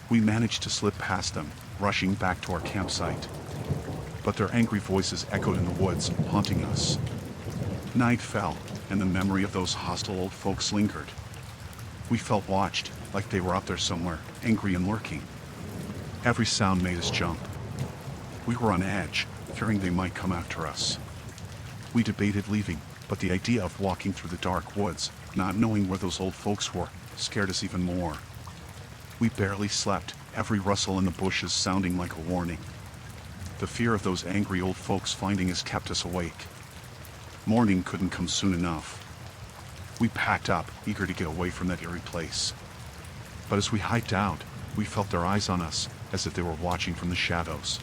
We managed to slip past them, rushing back to our campsite. But their angry voices echoed in the woods, haunting us. Night fell, and the memory of those hostile old folks lingered. We felt watched, like they were out there somewhere, angry and lurking. Every sound made us jump. We were on edge, fearing they might come after us. We debated leaving, but the idea of walking through the dark woods, not knowing where those old folks were, scared us even more. We barely slept, every rustle in the bushes sounding like a warning. The fear of those angry old folks finding us kept us awake. Morning couldn't come soon enough. We packed up, eager to get away from that eerie place. But as we hiked out, we felt their eyes on us, as if they were watching from the shadows.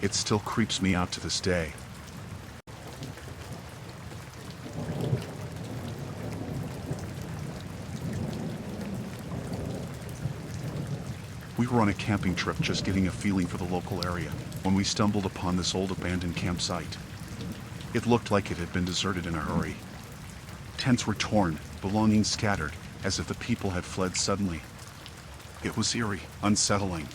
It still creeps me out to this day. We were on a camping trip just getting a feeling for the local area, when we stumbled upon this old abandoned campsite. It looked like it had been deserted in a hurry. Tents were torn, belongings scattered, as if the people had fled suddenly. It was eerie, unsettling.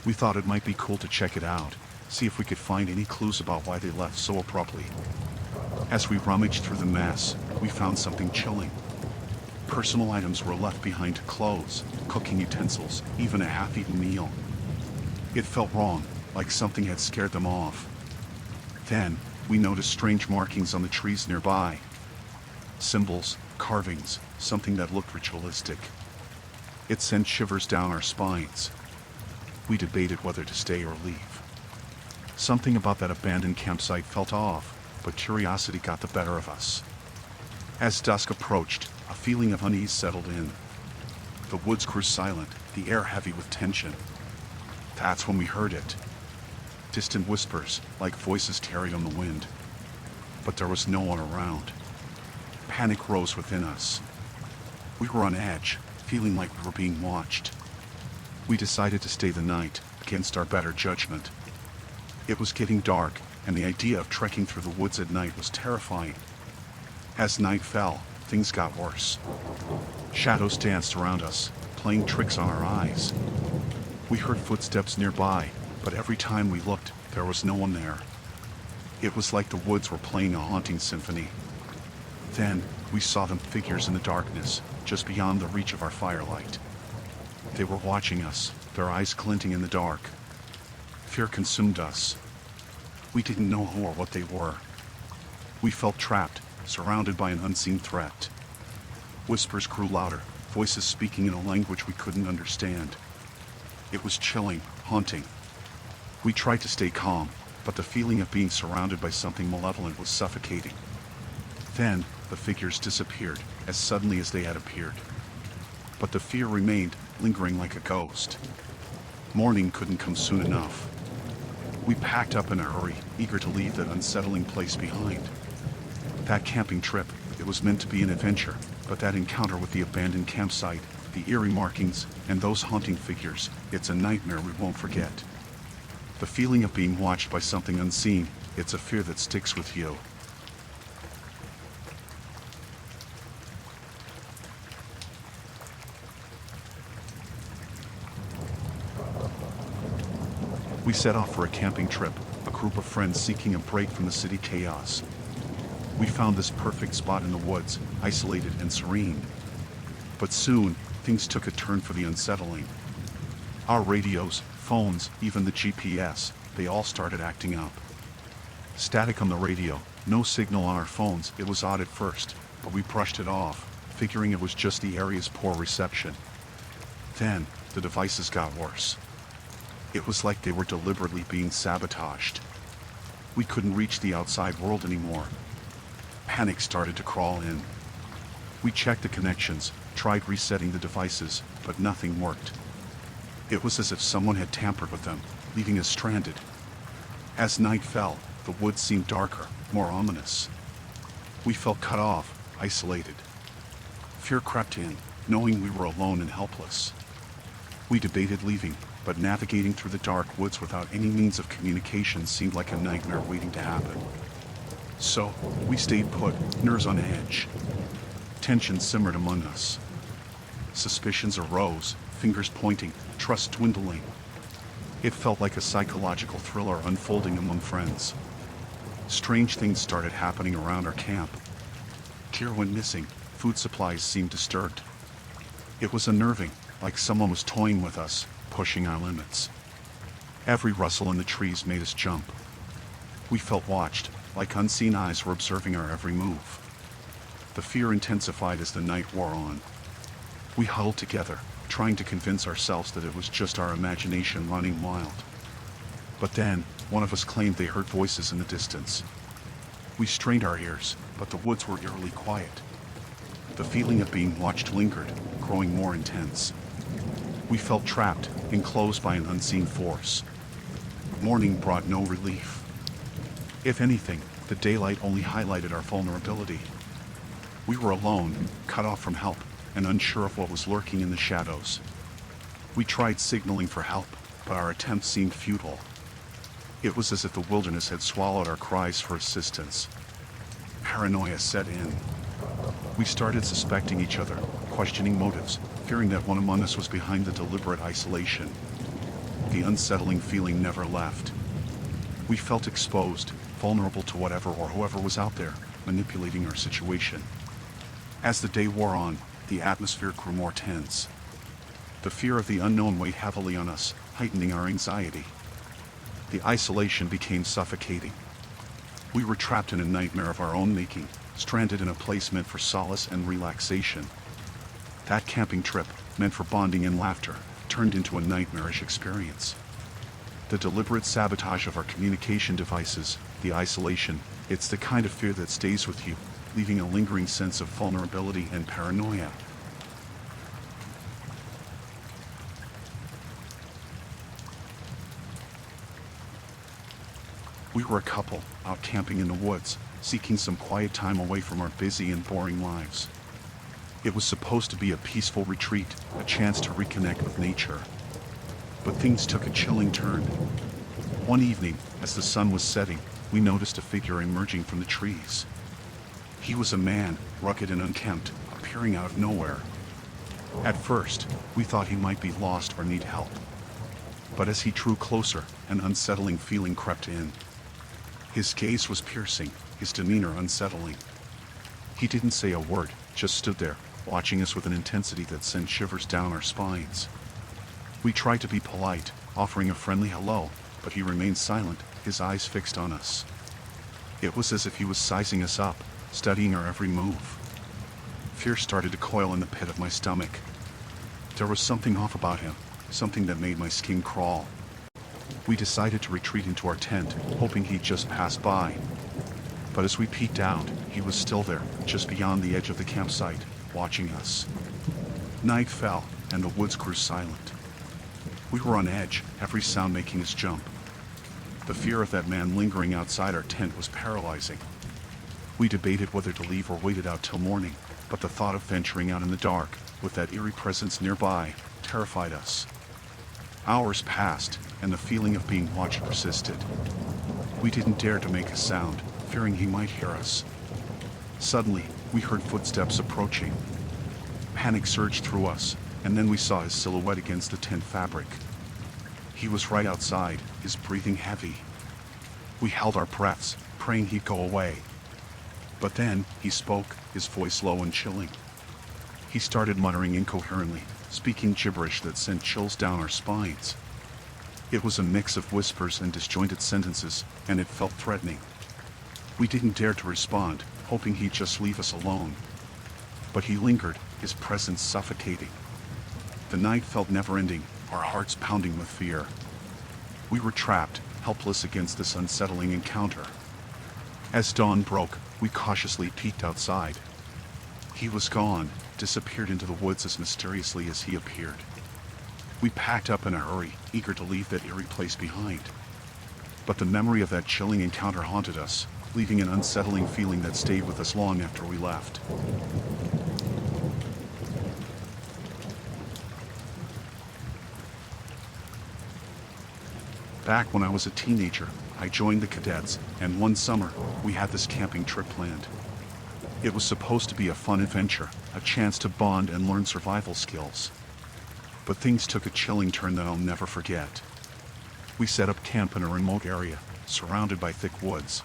We thought it might be cool to check it out, see if we could find any clues about why they left so abruptly. As we rummaged through the mess, we found something chilling. Personal items were left behind: clothes, cooking utensils, even a half-eaten meal. It felt wrong, like something had scared them off. Then, we noticed strange markings on the trees nearby. Symbols, carvings, something that looked ritualistic. It sent shivers down our spines. We debated whether to stay or leave. Something about that abandoned campsite felt off, but curiosity got the better of us. As dusk approached, a feeling of unease settled in. The woods grew silent, the air heavy with tension. That's when we heard it. Distant whispers, like voices carried on the wind. But there was no one around. Panic rose within us. We were on edge, feeling like we were being watched. We decided to stay the night, against our better judgment. It was getting dark, and the idea of trekking through the woods at night was terrifying. As night fell, things got worse. Shadows danced around us, playing tricks on our eyes. We heard footsteps nearby, but every time we looked, there was no one there. It was like the woods were playing a haunting symphony. Then, we saw them, figures in the darkness, just beyond the reach of our firelight. They were watching us, their eyes glinting in the dark. Fear consumed us. We didn't know who or what they were. We felt trapped, surrounded by an unseen threat. Whispers grew louder, voices speaking in a language we couldn't understand. It was chilling, haunting. We tried to stay calm, but the feeling of being surrounded by something malevolent was suffocating. Then, the figures disappeared, as suddenly as they had appeared. But the fear remained, lingering like a ghost. Morning couldn't come soon enough. We packed up in a hurry, eager to leave that unsettling place behind. That camping trip, it was meant to be an adventure, but that encounter with the abandoned campsite, the eerie markings, and those haunting figures, it's a nightmare we won't forget. The feeling of being watched by something unseen, it's a fear that sticks with you. We set off for a camping trip, a group of friends seeking a break from the city chaos. We found this perfect spot in the woods, isolated and serene. But soon, things took a turn for the unsettling. Our radios, phones, even the GPS, they all started acting up. Static on the radio, no signal on our phones. It was odd at first, but we brushed it off, figuring it was just the area's poor reception. Then, the devices got worse. It was like they were deliberately being sabotaged. We couldn't reach the outside world anymore. Panic started to crawl in. We checked the connections, tried resetting the devices, but nothing worked. It was as if someone had tampered with them, leaving us stranded. As night fell, the woods seemed darker, more ominous. We felt cut off, isolated. Fear crept in, knowing we were alone and helpless. We debated leaving, but navigating through the dark woods without any means of communication seemed like a nightmare waiting to happen. So, we stayed put, nerves on edge. Tension simmered among us. Suspicions arose, fingers pointing, trust dwindling. It felt like a psychological thriller unfolding among friends. Strange things started happening around our camp. Gear went missing, food supplies seemed disturbed. It was unnerving, like someone was toying with us, pushing our limits. Every rustle in the trees made us jump. We felt watched, like unseen eyes were observing our every move. The fear intensified as the night wore on. We huddled together, trying to convince ourselves that it was just our imagination running wild. But then, one of us claimed they heard voices in the distance. We strained our ears, but the woods were eerily quiet. The feeling of being watched lingered, growing more intense. We felt trapped, enclosed by an unseen force. Morning brought no relief. If anything, the daylight only highlighted our vulnerability. We were alone, cut off from help, and unsure of what was lurking in the shadows. We tried signaling for help, but our attempts seemed futile. It was as if the wilderness had swallowed our cries for assistance. Paranoia set in. We started suspecting each other, questioning motives, fearing that one among us was behind the deliberate isolation. The unsettling feeling never left. We felt exposed, vulnerable to whatever or whoever was out there, manipulating our situation. As the day wore on, the atmosphere grew more tense. The fear of the unknown weighed heavily on us, heightening our anxiety. The isolation became suffocating. We were trapped in a nightmare of our own making, stranded in a place meant for solace and relaxation. That camping trip, meant for bonding and laughter, turned into a nightmarish experience. The deliberate sabotage of our communication devices, the isolation, it's the kind of fear that stays with you, leaving a lingering sense of vulnerability and paranoia. We were a couple, out camping in the woods, seeking some quiet time away from our busy and boring lives. It was supposed to be a peaceful retreat, a chance to reconnect with nature. But things took a chilling turn. One evening, as the sun was setting, we noticed a figure emerging from the trees. He was a man, rugged and unkempt, appearing out of nowhere. At first, we thought he might be lost or need help. But as he drew closer, an unsettling feeling crept in. His gaze was piercing, his demeanor unsettling. He didn't say a word, just stood there, watching us with an intensity that sent shivers down our spines. We tried to be polite, offering a friendly hello, but he remained silent, his eyes fixed on us. It was as if he was sizing us up, studying our every move. Fear started to coil in the pit of my stomach. There was something off about him, something that made my skin crawl. We decided to retreat into our tent, hoping he'd just pass by. But as we peeked out, he was still there, just beyond the edge of the campsite, watching us. Night fell, and the woods grew silent. We were on edge, every sound making us jump. The fear of that man lingering outside our tent was paralyzing. We debated whether to leave or wait it out till morning, but the thought of venturing out in the dark, with that eerie presence nearby, terrified us. Hours passed, and the feeling of being watched persisted. We didn't dare to make a sound, fearing he might hear us. Suddenly, we heard footsteps approaching. Panic surged through us, and then we saw his silhouette against the tent fabric. He was right outside, his breathing heavy. We held our breaths, praying he'd go away. But then, he spoke, his voice low and chilling. He started muttering incoherently, speaking gibberish that sent chills down our spines. It was a mix of whispers and disjointed sentences, and it felt threatening. We didn't dare to respond, hoping he'd just leave us alone. But he lingered, his presence suffocating. The night felt never-ending, our hearts pounding with fear. We were trapped, helpless against this unsettling encounter. As dawn broke, we cautiously peeked outside. He was gone, disappeared into the woods as mysteriously as he appeared. We packed up in a hurry, eager to leave that eerie place behind. But the memory of that chilling encounter haunted us, leaving an unsettling feeling that stayed with us long after we left. Back when I was a teenager, I joined the cadets, and one summer, we had this camping trip planned. It was supposed to be a fun adventure, a chance to bond and learn survival skills. But things took a chilling turn that I'll never forget. We set up camp in a remote area, surrounded by thick woods.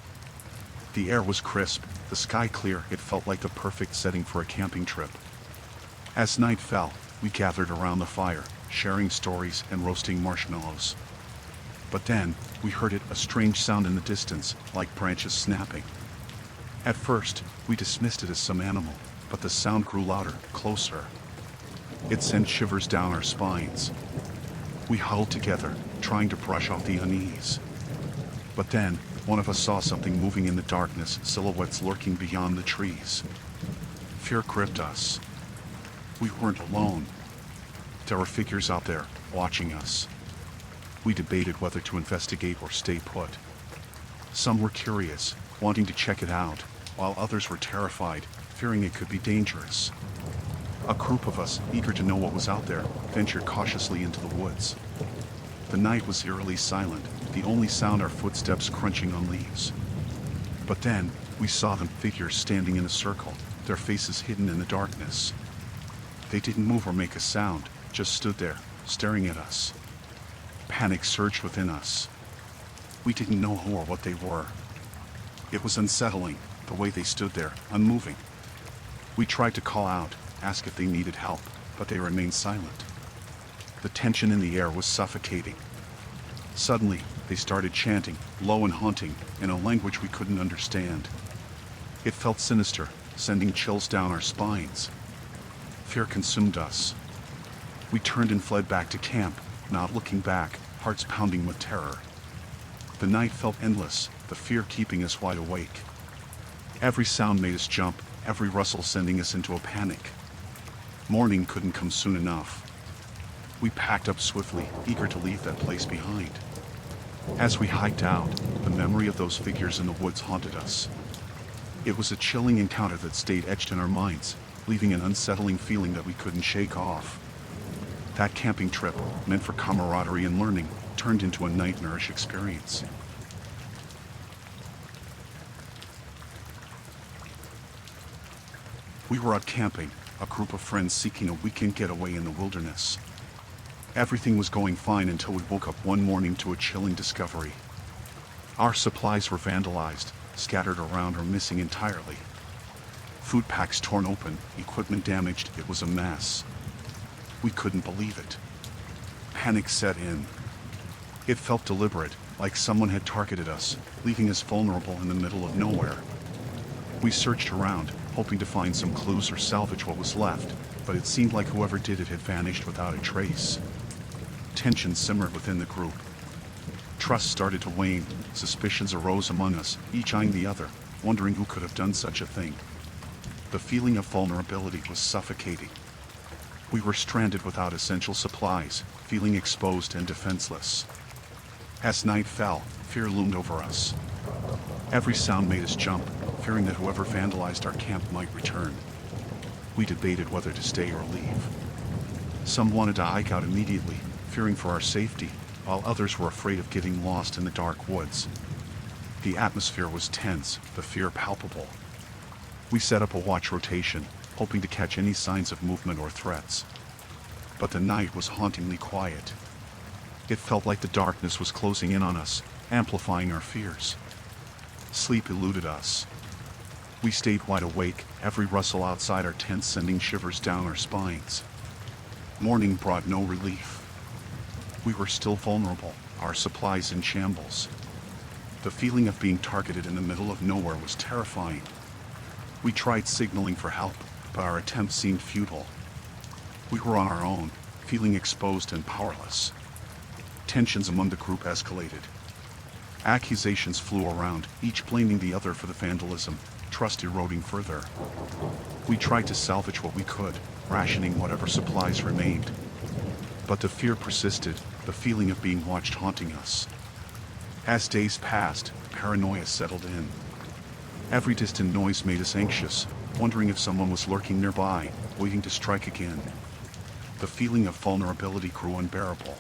The air was crisp, the sky clear. It felt like the perfect setting for a camping trip. As night fell, we gathered around the fire, sharing stories and roasting marshmallows. But then, we heard a strange sound in the distance, like branches snapping. At first, we dismissed it as some animal, but the sound grew louder, closer. It sent shivers down our spines. We huddled together, trying to brush off the unease. But then, one of us saw something moving in the darkness, silhouettes lurking beyond the trees. Fear gripped us. We weren't alone. There were figures out there, watching us. We debated whether to investigate or stay put. Some were curious, wanting to check it out, while others were terrified, fearing it could be dangerous. A group of us, eager to know what was out there, ventured cautiously into the woods. The night was eerily silent, the only sound our footsteps crunching on leaves. But then, we saw them, figures standing in a circle, their faces hidden in the darkness. They didn't move or make a sound, just stood there, staring at us. Panic surged within us. We didn't know who or what they were. It was unsettling, the way they stood there, unmoving. We tried to call out, ask if they needed help, but they remained silent. The tension in the air was suffocating. Suddenly, they started chanting, low and haunting, in a language we couldn't understand. It felt sinister, sending chills down our spines. Fear consumed us. We turned and fled back to camp, not looking back, hearts pounding with terror. The night felt endless, the fear keeping us wide awake. Every sound made us jump, every rustle sending us into a panic. Morning couldn't come soon enough. We packed up swiftly, eager to leave that place behind. As we hiked out, the memory of those figures in the woods haunted us. It was a chilling encounter that stayed etched in our minds, leaving an unsettling feeling that we couldn't shake off. That camping trip, meant for camaraderie and learning, turned into a nightmarish experience. We were out camping, a group of friends seeking a weekend getaway in the wilderness. Everything was going fine until we woke up one morning to a chilling discovery. Our supplies were vandalized, scattered around or missing entirely. Food packs torn open, equipment damaged. It was a mess. We couldn't believe it. Panic set in. It felt deliberate, like someone had targeted us, leaving us vulnerable in the middle of nowhere. We searched around, hoping to find some clues or salvage what was left, but it seemed like whoever did it had vanished without a trace. Tension simmered within the group. Trust started to wane, suspicions arose among us, each eyeing the other, wondering who could have done such a thing. The feeling of vulnerability was suffocating. We were stranded without essential supplies, feeling exposed and defenseless. As night fell, fear loomed over us. Every sound made us jump, fearing that whoever vandalized our camp might return. We debated whether to stay or leave. Some wanted to hike out immediately, fearing for our safety, while others were afraid of getting lost in the dark woods. The atmosphere was tense, the fear palpable. We set up a watch rotation, hoping to catch any signs of movement or threats. But the night was hauntingly quiet. It felt like the darkness was closing in on us, amplifying our fears. Sleep eluded us. We stayed wide awake, every rustle outside our tent sending shivers down our spines. Morning brought no relief. We were still vulnerable, our supplies in shambles. The feeling of being targeted in the middle of nowhere was terrifying. We tried signaling for help, but our attempts seemed futile. We were on our own, feeling exposed and powerless. Tensions among the group escalated. Accusations flew around, each blaming the other for the vandalism, trust eroding further. We tried to salvage what we could, rationing whatever supplies remained. But the fear persisted, the feeling of being watched haunting us. As days passed, paranoia settled in. Every distant noise made us anxious, wondering if someone was lurking nearby, waiting to strike again. The feeling of vulnerability grew unbearable.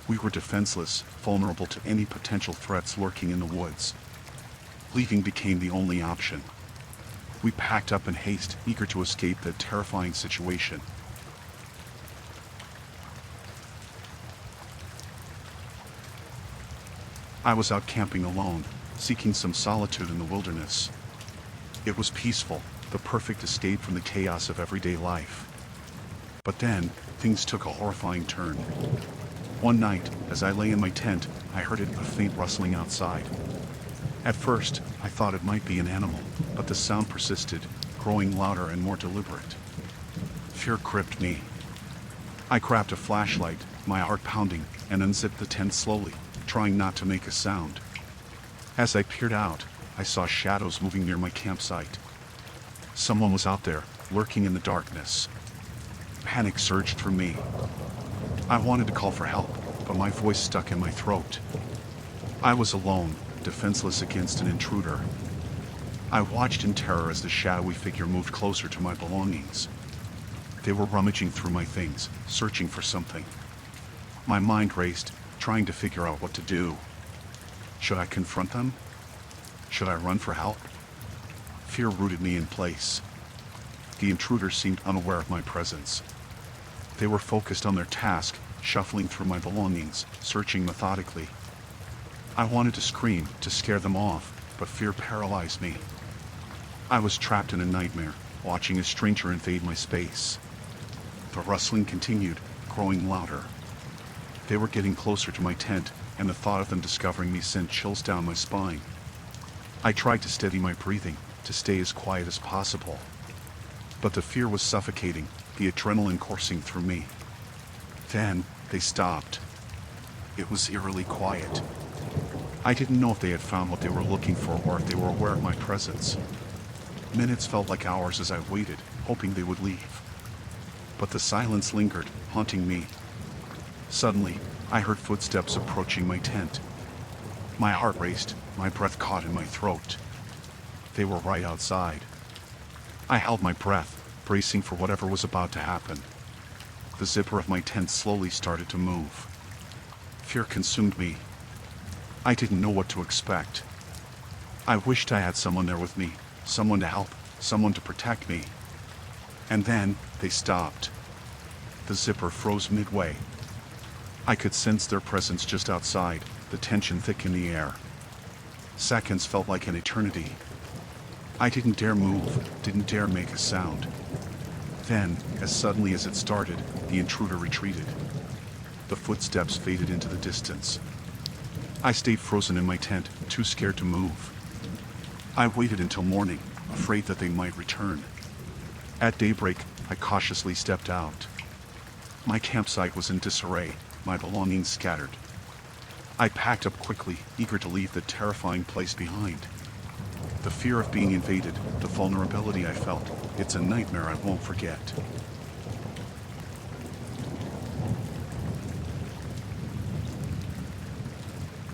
We were defenseless, vulnerable to any potential threats lurking in the woods. Leaving became the only option. We packed up in haste, eager to escape that terrifying situation. I was out camping alone, seeking some solitude in the wilderness. It was peaceful, the perfect escape from the chaos of everyday life. But then, things took a horrifying turn. One night, as I lay in my tent, I heard a faint rustling outside. At first, I thought it might be an animal, but the sound persisted, growing louder and more deliberate. Fear gripped me. I grabbed a flashlight, my heart pounding, and unzipped the tent slowly, trying not to make a sound. As I peered out, I saw shadows moving near my campsite. Someone was out there, lurking in the darkness. Panic surged through me. I wanted to call for help, but my voice stuck in my throat. I was alone, defenseless against an intruder. I watched in terror as the shadowy figure moved closer to my belongings. They were rummaging through my things, searching for something. My mind raced, trying to figure out what to do. Should I confront them? Should I run for help? Fear rooted me in place. The intruders seemed unaware of my presence. They were focused on their task, shuffling through my belongings, searching methodically. I wanted to scream, to scare them off, but fear paralyzed me. I was trapped in a nightmare, watching a stranger invade my space. The rustling continued, growing louder. They were getting closer to my tent, and the thought of them discovering me sent chills down my spine. I tried to steady my breathing, to stay as quiet as possible. But the fear was suffocating, the adrenaline coursing through me. Then, they stopped. It was eerily quiet. I didn't know if they had found what they were looking for or if they were aware of my presence. Minutes felt like hours as I waited, hoping they would leave. But the silence lingered, haunting me. Suddenly, I heard footsteps approaching my tent. My heart raced, my breath caught in my throat. They were right outside. I held my breath, bracing for whatever was about to happen. The zipper of my tent slowly started to move. Fear consumed me. I didn't know what to expect. I wished I had someone there with me, someone to help, someone to protect me. And then, they stopped. The zipper froze midway. I could sense their presence just outside, the tension thick in the air. Seconds felt like an eternity. I didn't dare move, didn't dare make a sound. Then, as suddenly as it started, the intruder retreated. The footsteps faded into the distance. I stayed frozen in my tent, too scared to move. I waited until morning, afraid that they might return. At daybreak, I cautiously stepped out. My campsite was in disarray, my belongings scattered. I packed up quickly, eager to leave the terrifying place behind. The fear of being invaded, the vulnerability I felt, it's a nightmare I won't forget.